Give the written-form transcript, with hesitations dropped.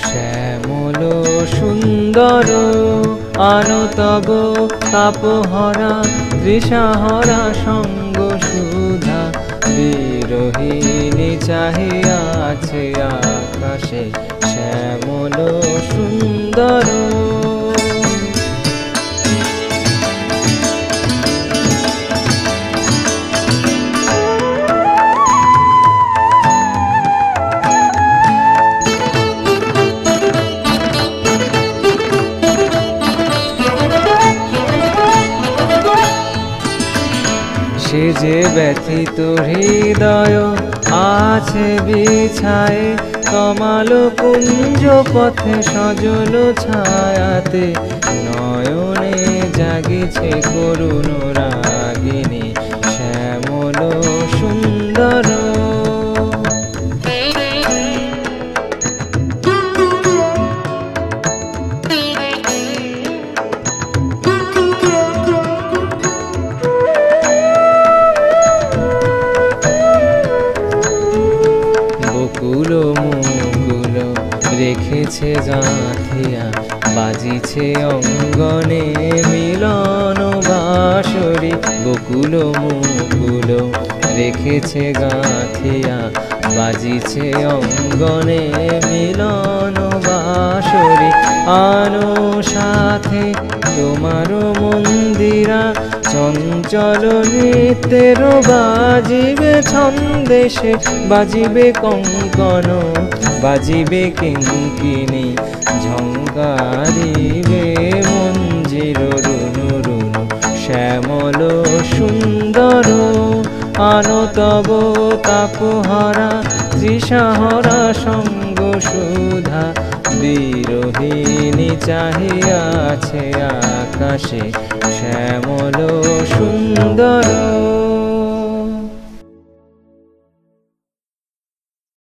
শ্যামল সুন্দর আনো তব তাপহরা তৃষাহরা সঙ্গ সুধা বিরহিণী চাহিয়া আছে আকাশে শ্যামল সুন্দর। সে যে ব্যথিত হৃদয় আছে বিছায়ে তমাল কুঞ্জ পথে সজল ছায়াতে নয়নে জাগিছে করুণ রাগিনী শ্যামল সুন্দর। বকুল মুকুল রেখেছে গাঁথিয়া বাজিছে অঙ্গনে মিলন বাঁশরি। বকুল মুকুল রেখেছে গাঁথিয়া বাজিছে অঙ্গনে মিলন বাঁশরি। আনো সাথে তোমার মন্দিরা চঞ্চল নৃত্যের বাজিবে ছন্দেশে বাজিবে কঙ্কন বাজিবে কিঙ্কিণী ঝঙ্কারিবে মঞ্জির রুনু রুনু শ্যামল সুন্দর। আনো তব তাপহরা তৃষাহরা সঙ্গ সুধা বিরহিণী চাহিয়া আছে আকাশে শ্যামল সুন্দর।